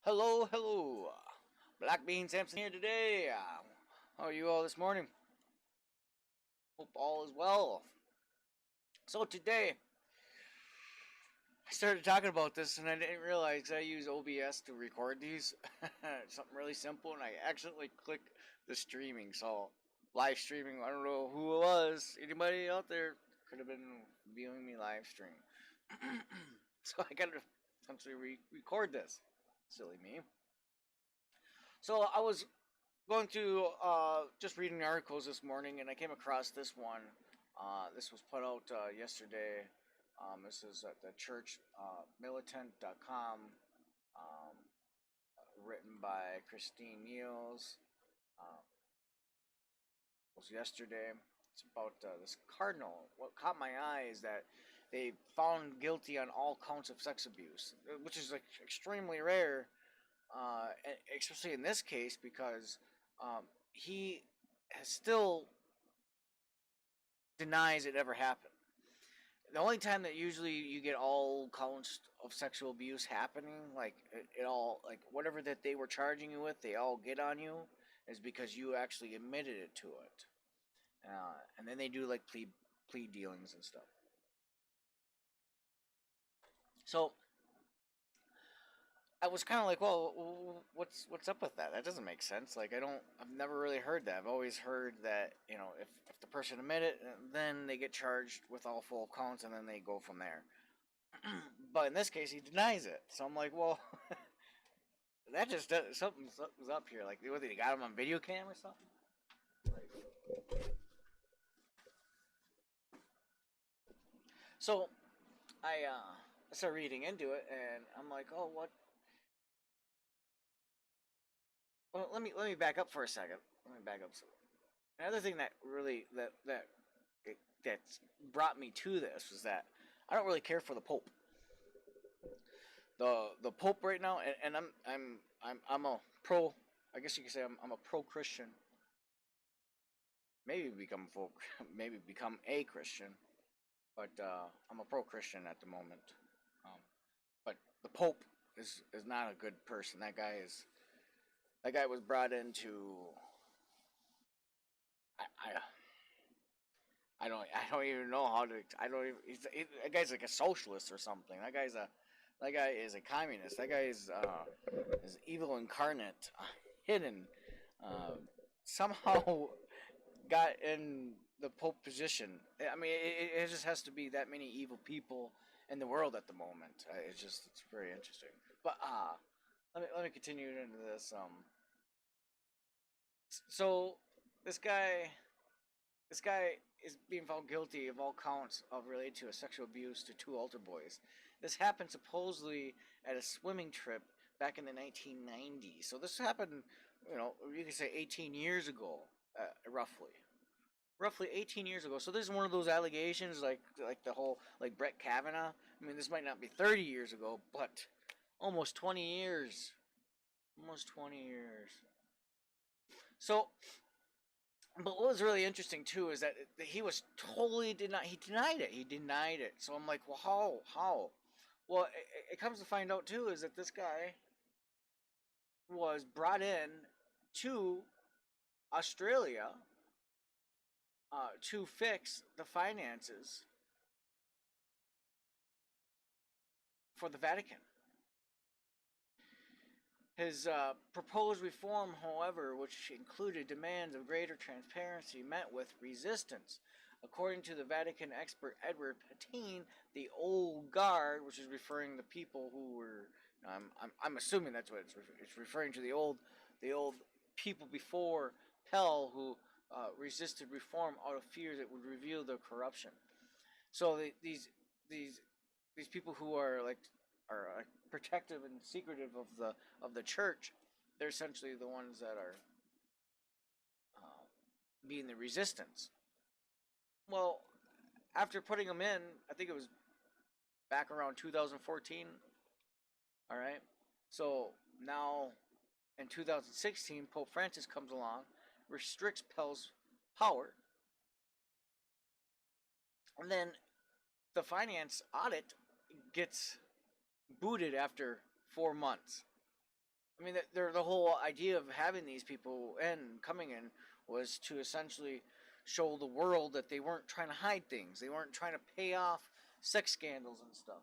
Hello, hello. Black Bean Samson here today. How are you all this morning? Hope all is well. So today, I started talking about this and I didn't realize I use OBS to record these. Something really simple, and I accidentally clicked the streaming. So, live streaming, I don't know who it was. Anybody out there could have been viewing me live stream. So I gotta essentially record this. Silly me. So I was going to just reading articles this morning, and I came across this one. This was put out yesterday. This is at the church militant.com, um, written by Christine Niels. Uh, was yesterday. It's about this cardinal. What caught my eye is that they found guilty on all counts of sex abuse, which is like extremely rare, especially in this case because he has still denies it ever happened. The only time that usually you get all counts of sexual abuse happening, like it all, like whatever that they were charging you with, they all get on you, is because you actually admitted it to it, and then they do like plea dealings and stuff. So I was kind of like, well, what's up with that? That doesn't make sense. Like, I've never really heard that. I've always heard that, if the person admit it, then they get charged with all full counts, and then they go from there. But in this case, he denies it. So I'm like, well, that just does, something's up here. Like, whether they got him on video cam or something. So I started reading into it, and I'm like, oh, what? Well, let me back up for a second. Let me back up. Another thing that really that brought me to this was that I don't really care for the Pope. The Pope right now, and I'm a pro. I guess you could say I'm a pro Christian. Maybe become full, maybe become a Christian, but I'm a pro Christian at the moment. Um, but the Pope is not a good person. That guy was brought into. I don't even know how to. I don't even. That guy's like a socialist or something. That guy is a communist. That guy is evil incarnate, hidden. Uh, Somehow got in the Pope position. I mean, it just has to be that many evil people in the world at the moment. It's very interesting. But let me continue into this. So this guy This guy is being found guilty of all counts of related to a sexual abuse to two altar boys. This happened supposedly at a swimming trip back in the 1990s. So this happened, you could say 18 years ago, roughly. Roughly 18 years ago. So this is one of those allegations, like the whole like Brett Kavanaugh. I mean, this might not be 30 years ago, but almost 20 years. Almost 20 years. So but what was really interesting too is that he was totally denied. He denied it. He denied it. So I'm like, well, how? How? Well, it comes to find out too is that this guy was brought in to Australia to fix the finances for the Vatican. His proposed reform, however, which included demands of greater transparency, met with resistance. According to the Vatican expert Edward Patin, the old guard, which is referring to people who were, I'm assuming that's what it's referring to, the old people before Pell who resisted reform out of fears it would reveal their corruption. So these these people who are protective and secretive of the church, they're essentially the ones that are being the resistance. Well, after putting them in, I think it was back around 2014. All right, so now in 2016, Pope Francis comes along, restricts Pell's power, and then the finance audit gets booted after 4 months. I mean, the whole idea of having these people coming in was to essentially show the world that they weren't trying to hide things. They weren't trying to pay off sex scandals and stuff.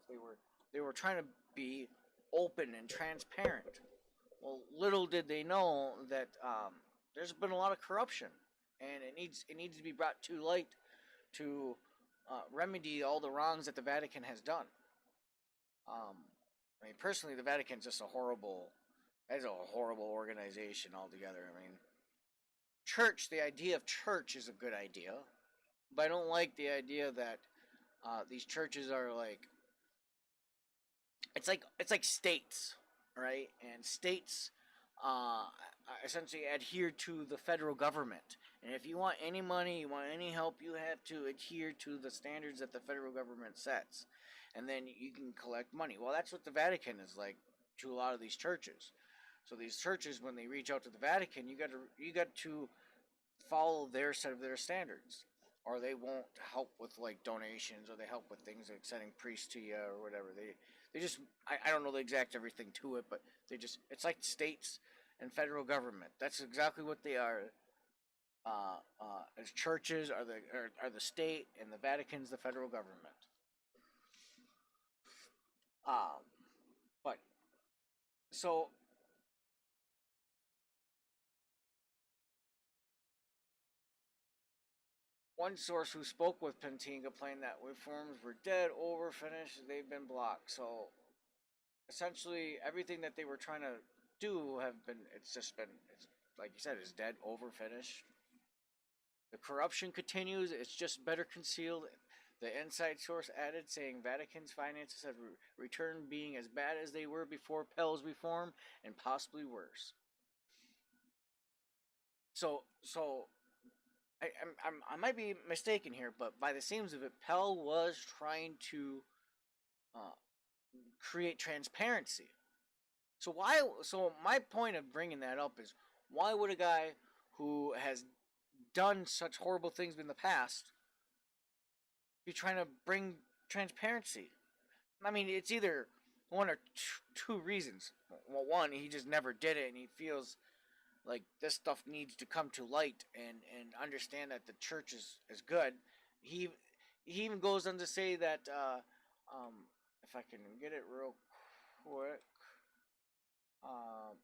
They were trying to be open and transparent. Well, little did they know that there's been a lot of corruption, and it needs to be brought to light to remedy all the wrongs that the Vatican has done. I mean, personally, the Vatican's just a horrible. That's a horrible organization altogether. I mean, church. The idea of church is a good idea, but I don't like the idea that these churches are like. It's like states, right? And states uh, essentially adhere to the federal government. And if you want any money, you want any help, you have to adhere to the standards that the federal government sets, and then you can collect money. Well, that's what the Vatican is like to a lot of these churches. So these churches, when they reach out to the Vatican, you got to follow their set of their standards, or they won't help with like donations, or they help with things like sending priests to you or whatever. They just I don't know the exact everything to it, but it's like states and federal government. That's exactly what they are. As churches are the state, and the Vatican's the federal government. Um, but so one source who spoke with Pentin complained that reforms were dead, over, finished. They've been blocked. So essentially, everything that they were trying to do have been. It's just been. It's like you said, is dead, over, finished. The corruption continues. It's just better concealed. The inside source added, saying Vatican's finances have returned being as bad as they were before Pell's reform, and possibly worse. So I might be mistaken here, but by the seams of it, Pell was trying to uh, create transparency. So why? So my point of bringing that up is, why would a guy who has done such horrible things in the past be trying to bring transparency? I mean, it's either one or two reasons. Well, one, he just never did it, and he feels like this stuff needs to come to light and understand that the church is good. He he even goes on to say that if I can get it real quick, um,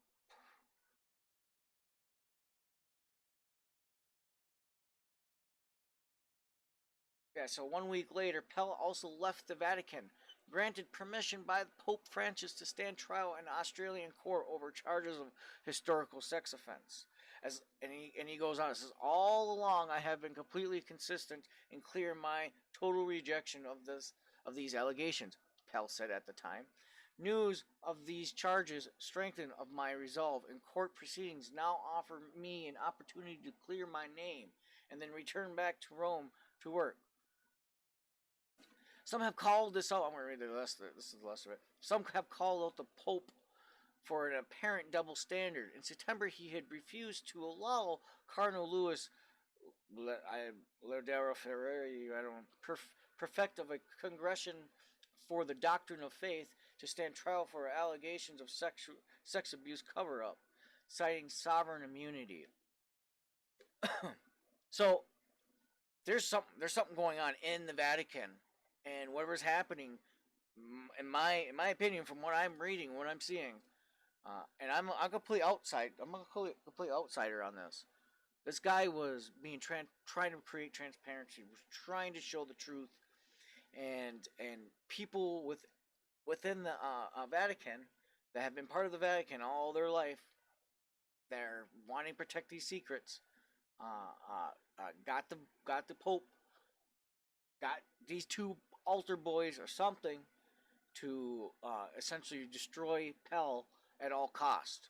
yeah. So 1 week later, Pell also left the Vatican, granted permission by Pope Francis to stand trial in Australian court over charges of historical sex offense. And he goes on. It says, all along I have been completely consistent and clear in my total rejection of these allegations, Pell said at the time. News of these charges strengthened of my resolve, and court proceedings now offer me an opportunity to clear my name and then return back to Rome to work. Some have called this out. I'm going to read the rest. This is the rest of it. Some have called out the Pope for an apparent double standard. In September, he had refused to allow Cardinal Louis Lardero Ferrari, prefect of a congregation for the doctrine of faith, to stand trial for allegations of sex abuse cover-up, citing sovereign immunity. So there's something going on in the Vatican, and whatever's happening, in my opinion, from what I'm reading, what I'm seeing, and I'm complete outside. I'm a complete outsider on this. This guy was trying to create transparency, was trying to show the truth, and people within the Vatican that have been part of the Vatican all their life, they're wanting to protect these secrets. Got the Pope, got these two altar boys or something to essentially destroy Pell at all cost.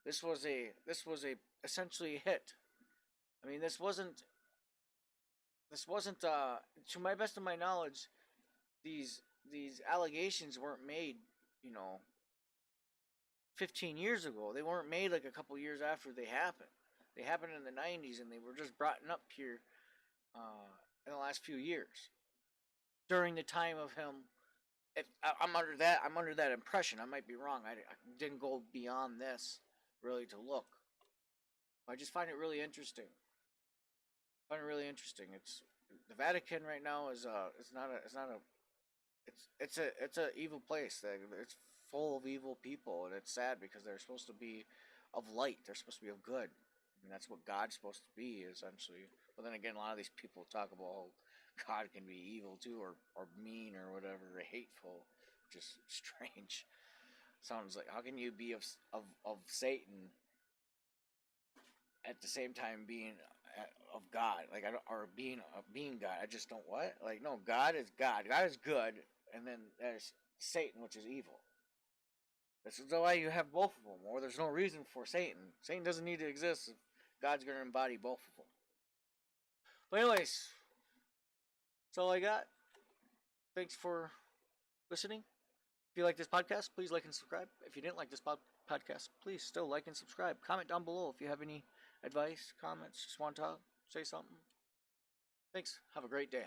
This was a essentially a hit. I mean, this wasn't to my best of my knowledge, these allegations weren't made, you know, 15 years ago. They weren't made like a couple years after they happened. They happened in the 90s, and they were just brought up here in the last few years during the time of him I'm under that. I'm under that impression. I might be wrong. I didn't go beyond this really to look. I just find it really interesting. I find it really interesting. It's the Vatican right now is it's not a it's a evil place. It's full of evil people, and it's sad because they're supposed to be of light. They're supposed to be of good. I mean, that's what God's supposed to be, essentially. But then again, a lot of these people talk about how God can be evil too, or mean, or whatever, or hateful, which is strange. Sounds like, how can you be of Satan at the same time being of God? Like, I don't, or being God. I just don't, what? Like, no, God is God. God is good, and then there's Satan, which is evil. This is why you have both of them, or there's no reason for Satan. Satan doesn't need to exist if God's going to embody both of them. But anyways, that's all I got. Thanks for listening. If you like this podcast, please like and subscribe. If you didn't like this podcast, please still like and subscribe. Comment down below if you have any advice, comments, just want to talk, say something. Thanks. Have a great day.